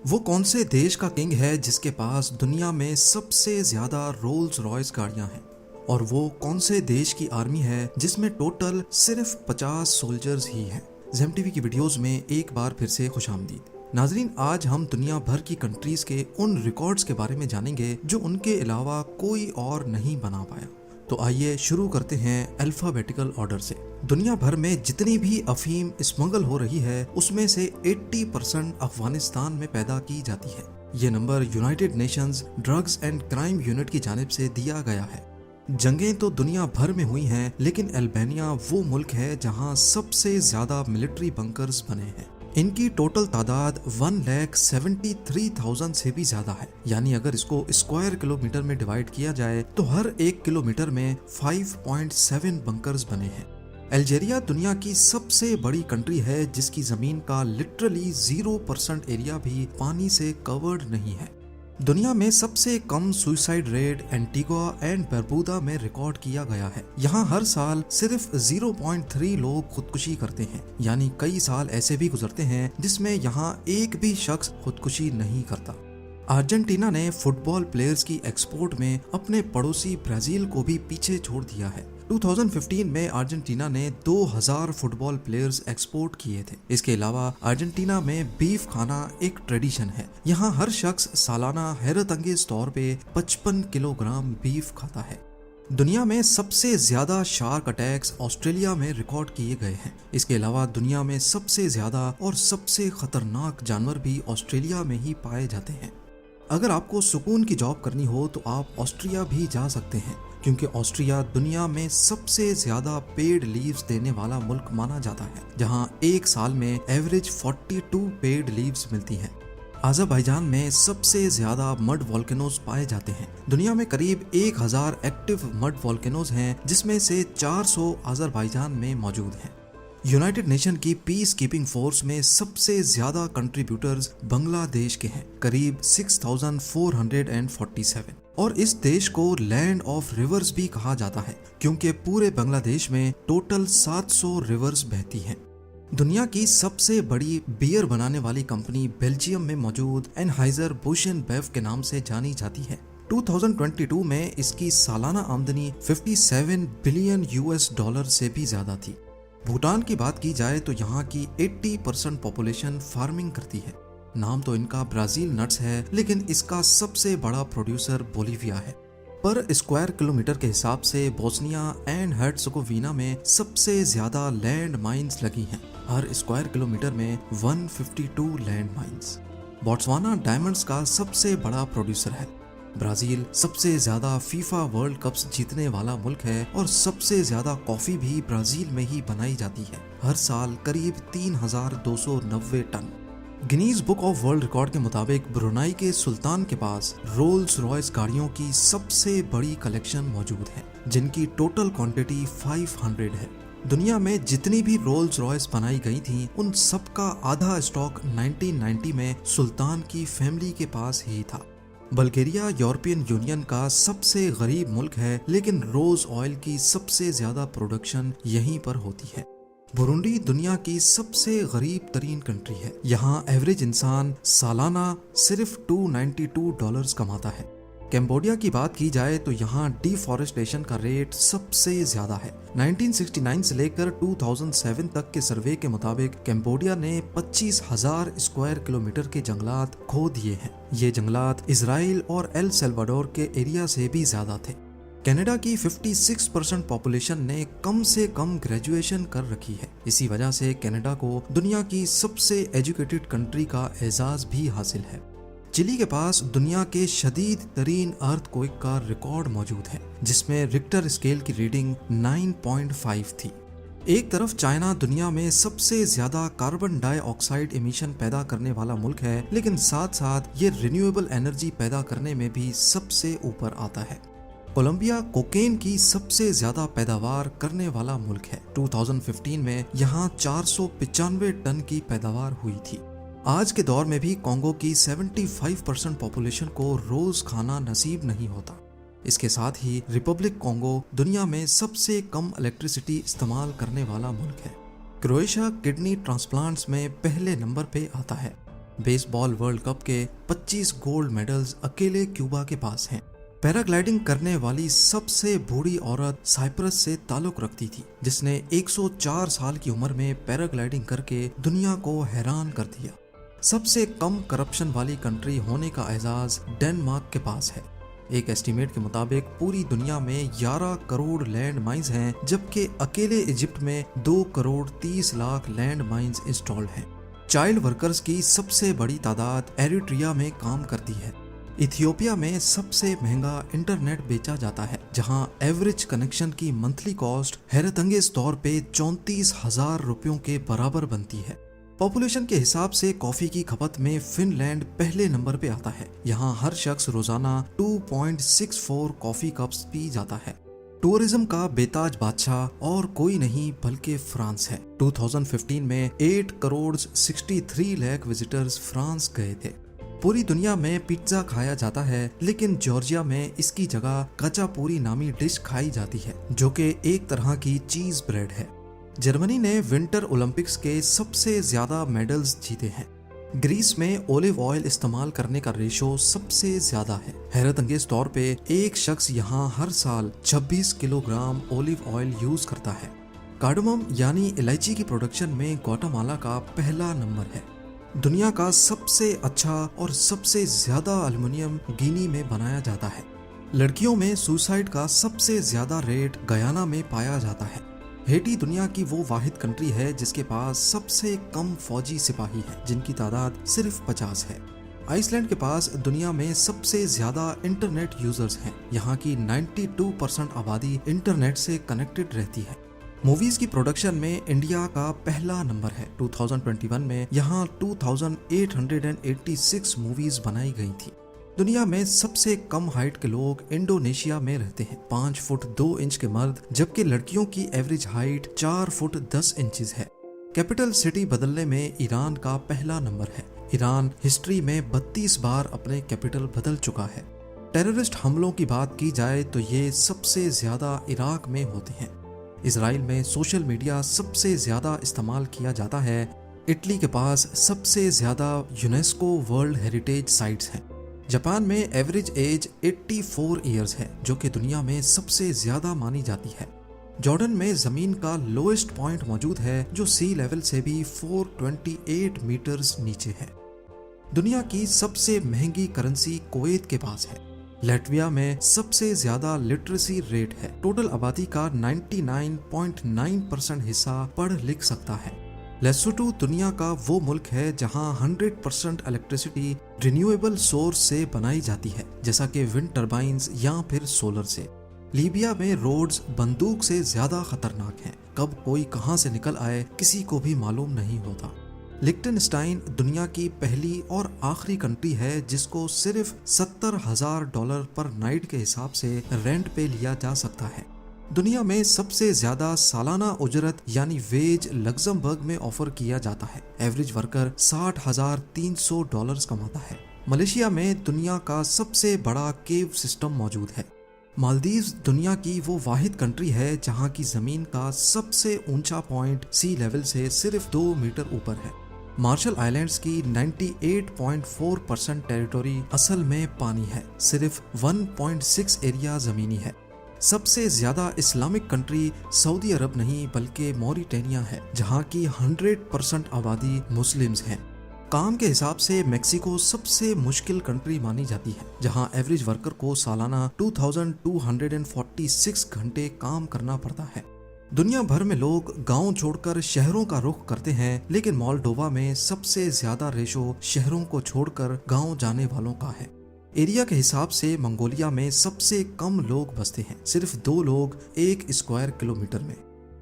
वो कौन से देश का किंग है जिसके पास दुनिया में सबसे ज्यादा रोल्स रॉयस गाड़ियां हैं? और वो कौन से देश की आर्मी है जिसमें टोटल सिर्फ 50 सोल्जर्स ही हैं? जेम टीवी की वीडियोस में एक बार फिर से खुशामदीद। नाजरीन, आज हम दुनिया भर की कंट्रीज के उन रिकॉर्ड्स के बारे में जानेंगे जो उनके अलावा कोई और नहीं बना पाया। तो आइए शुरू करते हैं अल्फाबेटिकल ऑर्डर से। दुनिया भर में जितनी भी अफीम स्मगल हो रही है उसमें से 80% अफगानिस्तान में पैदा की जाती है। ये number United Nations drugs and crime unit की जानिब से दिया गया है। जंगें तो दुनिया भर में हुई हैं, लेकिन अल्बानिया वो मुल्क है जहां सबसे ज्यादा मिलिट्री बंकर्स बने हैं। इनकी टोटल तादाद 1,73,000 से भी ज्यादा है। यानी अगर इसको स्क्वायर किलोमीटर में डिवाइड किया जाए तो हर एक किलोमीटर में 5.7 बंकर्स बने हैं। अल्जीरिया दुनिया की सबसे बड़ी कंट्री है जिसकी जमीन का लिटरली 0% एरिया भी पानी से कवर्ड नहीं है। दुनिया में सबसे cum suicide rate Antigua and बरबूदा में रिकॉर्ड किया गया है। यहाँ हर साल सिर्फ 0.3 लोग खुदकुशी करते हैं। यानी कई साल ऐसे भी गुजरते हैं जिसमें यहाँ एक भी शख्स खुदकुशी नहीं करता। अर्जेंटीना ने फुटबॉल प्लेयर्स की एक्सपोर्ट में अपने पड़ोसी ब्राजील को भी पीछे छोड़ दिया है। 2015 में अर्जेंटीना ने 2000 फुटबॉल प्लेयर्स एक्सपोर्ट किए थे। इसके अलावा अर्जेंटीना में बीफ खाना एक ट्रेडिशन है। यहाँ हर शख्स सालाना हैरत अंगेज तौर पे 55 किलोग्राम बीफ खाता है। दुनिया में सबसे ज्यादा शार्क अटैक्स ऑस्ट्रेलिया में रिकॉर्ड किए गए हैं। इसके अलावा दुनिया में सबसे ज्यादा और सबसे खतरनाक जानवर भी ऑस्ट्रेलिया में ही पाए जाते हैं। अगर आपको सुकून की जॉब करनी हो तो आप ऑस्ट्रिया भी जा सकते हैं, क्योंकि ऑस्ट्रिया दुनिया में सबसे ज्यादा पेड लीव्स देने वाला मुल्क माना जाता है, जहां एक साल में एवरेज 42 पेड लीव्स मिलती हैं। अज़रबैजान में सबसे ज्यादा मड वॉल्केनोज पाए जाते हैं। दुनिया में करीब 1000 एक्टिव मड वॉल्केनोज हैं, जिसमें से 400 अज़रबैजान में मौजूद हैं। यूनाइटेड नेशन की पीस कीपिंग फोर्स में सबसे ज्यादा कंट्रीब्यूटर्स बांग्लादेश के हैं, करीब 6447। और इस देश को लैंड ऑफ रिवर्स भी कहा जाता है, क्योंकि पूरे बांग्लादेश में टोटल 700 रिवर्स बहती हैं। दुनिया की सबसे बड़ी बियर बनाने वाली कंपनी बेल्जियम में मौजूद एनहाइजर बुश एंड बेव के नाम से जानी जाती है। 2022 में इसकी सालाना आमदनी 57 बिलियन US डॉलर से भी ज्यादा थी। भूटान की बात की जाए तो यहाँ की 80% पॉपुलेशन फार्मिंग करती है। नाम तो इनका ब्राजील नट्स है, लेकिन इसका सबसे बड़ा प्रोड्यूसर बोलीविया है। पर स्क्वायर किलोमीटर के हिसाब से बोस्निया एंड हर्ट्ज़गोविना में सबसे ज्यादा लैंड माइंस लगी हैं। हर स्क्वायर किलोमीटर में 152 लैंड माइंस। बोट्सवाना डायमंड्स का सबसे बड़ा प्रोड्यूसर है। ब्राजील सबसे ज्यादा फीफा वर्ल्ड कप्स जीतने वाला मुल्क है और सबसे ज्यादा कॉफी भी ब्राजील में ही बनाई जाती है। हर साल करीब 3290 ton. Guinness book of world record के मुताबिक ब्रुनाई के सुल्तान के पास रोल्स रॉयस गाड़ियों की सबसे बड़ी कलेक्शन मौजूद है, जिनकी टोटल क्वांटिटी 500 है। दुनिया में जितनी भी रोल्स रॉयस बनाई गई थी, उन सबका आधा स्टॉक 1990 में सुल्तान की फैमिली के पास ही था। बल्गेरिया यूरोपियन यूनियन का सबसे गरीब मुल्क है, लेकिन रोज ऑयल की सबसे ज्यादा प्रोडक्शन यहीं पर होती है। बुरुंडी दुनिया की सबसे गरीब तरीन कंट्री है। यहाँ एवरेज इंसान सालाना सिर्फ $292 कमाता है। कैम्बोडिया की बात की जाए तो यहाँ डिफॉरेस्टेशन का रेट सबसे ज्यादा है। 1969 से लेकर 2007 तक के सर्वे के मुताबिक कैम्बोडिया ने 25,000 स्क्वायर किलोमीटर के जंगलात खो दिए हैं। ये जंगलात इजराइल और एल सल्वाडोर के एरिया से भी ज्यादा थे। कनाडा की 56% पॉपुलेशन ने कम से कम ग्रेजुएशन कर रखी है। इसी वजह से कनाडा को दुनिया की सबसे एजुकेटेड कंट्री का एजाज भी हासिल है। चिली के पास दुनिया के शदीद तरीन अर्थक्वेक का रिकॉर्ड मौजूद है, जिसमें रिक्टर स्केल की रीडिंग 9.5 थी। एक तरफ चाइना दुनिया में सबसे ज्यादा कार्बन डाइऑक्साइड एमिशन पैदा करने वाला मुल्क है, लेकिन साथ साथ ये रिन्यूएबल एनर्जी पैदा करने में भी सबसे ऊपर आता है। कोलंबिया कोकेन की सबसे ज्यादा पैदावार करने वाला मुल्क है। 2015 में यहाँ 495 टन की पैदावार हुई थी। आज के दौर में भी कॉन्गो की 75% पॉपुलेशन को रोज खाना नसीब नहीं होता। इसके साथ ही रिपब्लिक कॉन्गो दुनिया में सबसे कम इलेक्ट्रिसिटी इस्तेमाल करने वाला मुल्क है। क्रोएशिया किडनी ट्रांसप्लांट्स में पहले नंबर पे आता है। बेसबॉल वर्ल्ड कप के 25 गोल्ड मेडल्स अकेले क्यूबा के पास हैं। पैराग्लाइडिंग करने वाली सबसे बूढ़ी औरत साइप्रस से ताल्लुक रखती थी, जिसने 104 साल की उम्र में पैराग्लाइडिंग करके दुनिया को हैरान कर दिया। सबसे कम करप्शन वाली कंट्री होने का एजाज डेनमार्क के पास है। एक एस्टीमेट के मुताबिक पूरी दुनिया में 11 करोड़ लैंड माइंस हैं, जबकि अकेले इजिप्ट में 2 crore 30 lakh land mines installed हैं। चाइल्ड वर्कर्स की सबसे बड़ी तादाद एरिट्रिया में काम करती है। इथियोपिया में सबसे महंगा इंटरनेट बेचा जाता है, जहां एवरेज कनेक्शन की मंथली कॉस्ट हैरतअंगेज तौर पे 34,000 रुपयों के बराबर बनती है। पॉपुलेशन के हिसाब से कॉफी की खपत में फिनलैंड पहले नंबर पे आता है। यहाँ हर शख्स रोजाना 2.64 कॉफी कप्स पी जाता है। टूरिज्म का बेताज बादशाह और कोई नहीं बल्कि फ्रांस है। 2015 में 8 करोड़ 63 लाख विजिटर्स फ्रांस गए थे। पूरी दुनिया में पिज्जा खाया जाता है, लेकिन जॉर्जिया में इसकी जगह कचापूरी नामी डिश खाई जाती है, जो कि एक तरह की चीज ब्रेड है। जर्मनी ने विंटर ओलंपिक्स के सबसे ज्यादा मेडल्स जीते हैं। ग्रीस में ओलिव ऑयल इस्तेमाल करने का रेशो सबसे ज्यादा है। हैरतअंगेज तौर पे एक शख्स यहाँ हर साल 26 किलोग्राम ओलिव ऑयल यूज करता है। कार्डमम यानी इलायची की प्रोडक्शन में ग्वाटेमाला का पहला नंबर है। दुनिया का सबसे अच्छा और सबसे ज्यादा एल्युमिनियम गिनी में बनाया जाता है। लड़कियों में सुसाइड का सबसे ज्यादा रेट गयाना में पाया जाता है। हेटी दुनिया की वो वाहिद कंट्री है जिसके पास सबसे कम फौजी सिपाही है, जिनकी तादाद सिर्फ 50 है। आइसलैंड के पास दुनिया में सबसे ज्यादा इंटरनेट यूजर्स हैं। यहाँ की 92% आबादी इंटरनेट से कनेक्टेड रहती है। मूवीज की प्रोडक्शन में इंडिया का पहला नंबर है। 2021 में यहाँ 2886 मूवीज बनाई गई थी। दुनिया में सबसे कम हाइट के लोग इंडोनेशिया में रहते हैं, 5 फुट 2 इंच के मर्द, जबकि लड़कियों की एवरेज हाइट 4 फुट 10 इंचेस है। कैपिटल सिटी बदलने में ईरान का पहला नंबर है। ईरान हिस्ट्री में 32 बार अपने कैपिटल बदल चुका है। टेररिस्ट हमलों की बात की जाए तो ये सबसे ज्यादा इराक में होते हैं। इजराइल में सोशल मीडिया सबसे ज्यादा इस्तेमाल किया जाता है। इटली के पास सबसे ज्यादा यूनेस्को वर्ल्ड हेरिटेज साइट्स हैं। जापान में एवरेज एज 84 ईयर्स है, जो कि दुनिया में सबसे ज्यादा मानी जाती है। जॉर्डन में जमीन का लोएस्ट पॉइंट मौजूद है, जो सी लेवल से भी 428 मीटर्स नीचे है। दुनिया की सबसे महंगी करेंसी कुवैत के पास है। लैटविया में सबसे ज्यादा लिटरेसी रेट है। टोटल आबादी का 99.9% हिस्सा पढ़ लिख सकता है। लेसोटो दुनिया का वो मुल्क है जहां 100% इलेक्ट्रिसिटी रिन्यूएबल सोर्स से बनाई जाती है, जैसा कि विंड टर्बाइन्स या फिर सोलर से। लीबिया में रोड्स बंदूक से ज्यादा खतरनाक हैं। कब कोई कहां से निकल आए किसी को भी मालूम नहीं होता। लिक्टेनस्टाइन दुनिया की पहली और आखिरी कंट्री है जिसको सिर्फ $70,000 पर नाइट के हिसाब से रेंट पे लिया जा सकता है। दुनिया में सबसे ज्यादा सालाना उजरत यानी वेज लग्जमबर्ग में ऑफर किया जाता है। एवरेज वर्कर $60,300 कमाता है। मलेशिया में दुनिया का सबसे बड़ा केव सिस्टम मौजूद है। मालदीव्स दुनिया की वो वाहिद कंट्री है जहां की जमीन का सबसे ऊंचा पॉइंट सी लेवल से सिर्फ 2 मीटर ऊपर है। मार्शल आइलैंड्स की 98.4% टेरिटोरी असल में पानी है, सिर्फ 1.6 एरिया जमीनी है। सबसे ज्यादा इस्लामिक कंट्री सऊदी अरब नहीं बल्कि मॉरिटेनिया है, जहां की 100% आबादी मुस्लिम्स हैं। काम के हिसाब से मेक्सिको सबसे मुश्किल कंट्री मानी जाती है, जहां एवरेज वर्कर को सालाना 2246 घंटे काम करना पड़ता है। दुनिया भर में लोग गांव छोड़कर शहरों का रुख करते हैं, लेकिन मोल्डोवा में सबसे ज्यादा रेशो शहरों को छोड़कर गांव जाने वालों का है। एरिया के हिसाब से मंगोलिया में सबसे कम लोग बसते हैं, सिर्फ 2 लोग 1 स्क्वायर किलोमीटर में।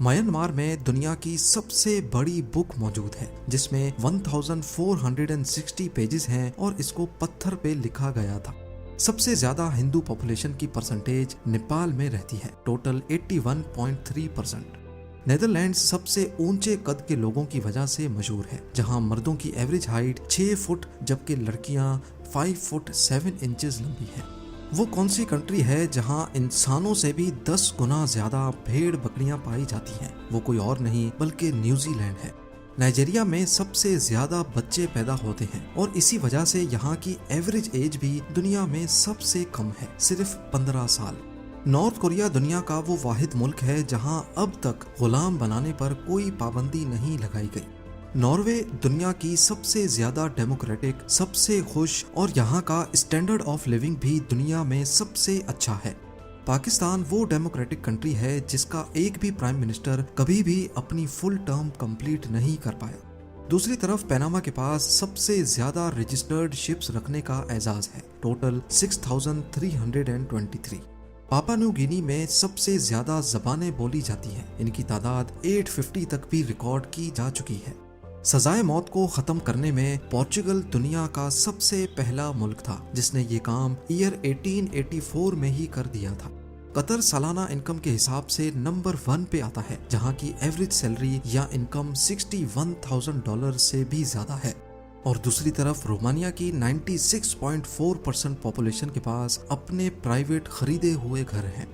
म्यांमार में दुनिया की सबसे बड़ी बुक मौजूद है, जिसमें 1460 पेजेस हैं और इसको पत्थर पे लिखा गया था। सबसे ज्यादा हिंदू पॉपुलेशन की परसेंटेज नेपाल में रहती है, टोटल 81.3%। नेदरलैंड्स सबसे ऊंचे कद के लोगों की वजह से मशहूर है, जहां मर्दों की एवरेज हाइट 6 फुट जबकि लड़कियां 5 फुट 7 इंचेस लंबी है। वो कौन सी कंट्री है जहां इंसानों से भी 10 गुना ज्यादा भेड़ बकरियां पाई जाती हैं? वो कोई और नहीं बल्कि न्यूजीलैंड है। नाइजीरिया में सबसे ज्यादा बच्चे पैदा होते हैं और इसी वजह से यहाँ की एवरेज एज भी दुनिया में सबसे कम है, सिर्फ 15 साल। नॉर्थ कोरिया दुनिया का वो वाहिद मुल्क है जहां अब तक गुलाम बनाने पर कोई पाबंदी नहीं लगाई गई। नॉर्वे दुनिया की सबसे ज्यादा डेमोक्रेटिक, सबसे खुश और यहाँ का स्टैंडर्ड ऑफ लिविंग भी दुनिया में सबसे अच्छा है। पाकिस्तान वो डेमोक्रेटिक कंट्री है जिसका एक भी प्राइम मिनिस्टर कभी भी अपनी फुल टर्म कंप्लीट नहीं कर पाया। दूसरी तरफ पनामा के पास सबसे ज्यादा रजिस्टर्ड शिप्स रखने का एजाज है, टोटल 6323। पापा न्यू गिनी में सबसे ज्यादा जबानें बोली जाती हैं, इनकी तादाद 850 तक भी रिकॉर्ड की जा चुकी है। सजाए मौत को खत्म करने में पोर्चुगल दुनिया का सबसे पहला मुल्क था जिसने ये काम ईयर 1884 में ही कर दिया था। कतर सालाना इनकम के हिसाब से नंबर 1 पे आता है, जहाँ की एवरेज सैलरी या इनकम $61,000 से भी ज्यादा है। और दूसरी तरफ रोमानिया की 96.4% पॉपुलेशन के पास अपने प्राइवेट खरीदे हुए घर हैं।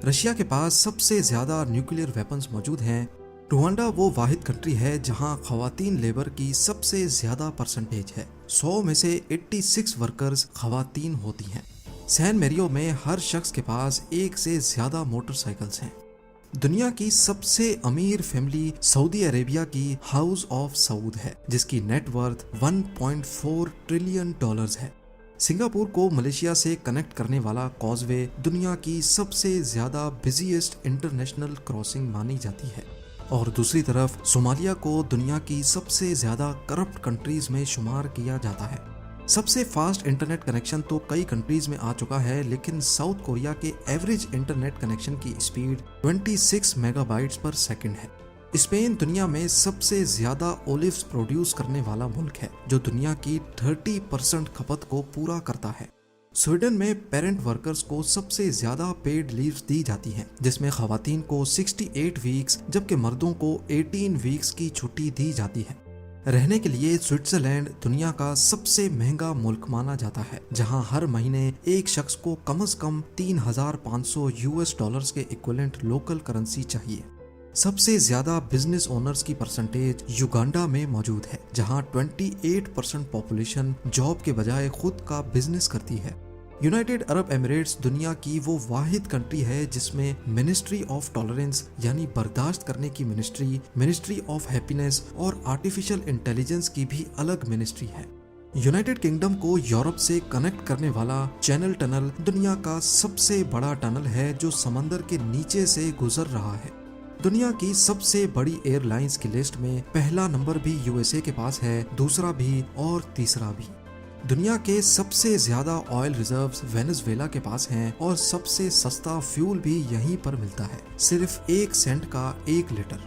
रशिया के पास सबसे ज्यादा न्यूक्लियर वेपन्स मौजूद हैं। रुवांडा वो वाहिद कंट्री है जहां खवातीन लेबर की सबसे ज्यादा परसेंटेज है, 100 में से 86 वर्कर्स खवातीन होती हैं। सैन मेरियो में हर शख्स के पास एक से ज्यादा मोटरसाइकिल्स हैं। दुनिया की सबसे अमीर फैमिली सऊदी अरेबिया की हाउस ऑफ सऊद है, जिसकी नेटवर्थ $1.4 ट्रिलियन है। सिंगापुर को मलेशिया से कनेक्ट करने वाला कॉजवे दुनिया की सबसे ज्यादा बिजीएस्ट इंटरनेशनल क्रॉसिंग मानी जाती है। और दूसरी तरफ सोमालिया को दुनिया की सबसे ज्यादा करप्ट कंट्रीज में शुमार किया जाता है। सबसे फास्ट इंटरनेट कनेक्शन तो कई कंट्रीज में आ चुका है, लेकिन साउथ कोरिया के एवरेज इंटरनेट कनेक्शन की स्पीड 26 मेगाबाइट्स पर सेकंड है। स्पेन दुनिया में सबसे ज्यादा ओलिव्स प्रोड्यूस करने वाला मुल्क है, जो दुनिया की 30% खपत को पूरा करता है। स्वीडन में पेरेंट वर्कर्स को सबसे ज्यादा पेड लीव्स दी जाती हैं, जिसमें खवातीन को 68 वीक्स जबकि मर्दों को 18 वीक्स की छुट्टी दी जाती है। रहने के लिए स्विट्जरलैंड दुनिया का सबसे महंगा मुल्क माना जाता है, जहां हर महीने एक शख्स को कम से कम $3,500 के इक्विवेलेंट लोकल करेंसी चाहिए। सबसे ज्यादा बिजनेस ओनर्स की परसेंटेज युगांडा में मौजूद है, जहां 28% पॉपुलेशन जॉब के बजाय खुद का बिजनेस करती है। यूनाइटेड अरब एमिरेट्स दुनिया की वो वाहिद कंट्री है जिसमें मिनिस्ट्री ऑफ टॉलरेंस यानी बर्दाश्त करने की मिनिस्ट्री ऑफ हैप्पीनेस और आर्टिफिशियल इंटेलिजेंस की भी अलग मिनिस्ट्री है। यूनाइटेड किंगडम को यूरोप से कनेक्ट करने वाला चैनल टनल दुनिया का सबसे बड़ा टनल है, जो समंदर के नीचे से गुजर रहा है। दुनिया की सबसे बड़ी एयरलाइंस की लिस्ट में पहला नंबर भी यूएसए के पास है, दूसरा भी और तीसरा भी। दुनिया के सबसे ज्यादा ऑयल रिजर्व्स वेनेजुएला के पास हैं और सबसे सस्ता फ्यूल भी यहीं पर मिलता है, सिर्फ 1 सेंट का 1 लीटर।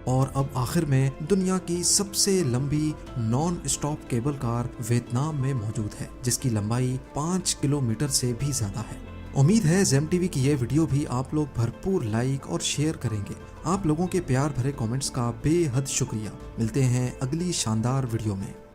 और अब आखिर में दुनिया की सबसे लंबी non stop cable car Vietnam में मौजूद है, जिसकी लंबाई 5 किलोमीटर से भी ज्यादा है। उम्मीद है जेम टीवी की ये वीडियो भी आप लोग भरपूर लाइक और शेयर करेंगे। आप लोगों के प्यार भरे कमेंट्स का बेहद शुक्रिया। मिलते हैं अगली शानदार वीडियो में।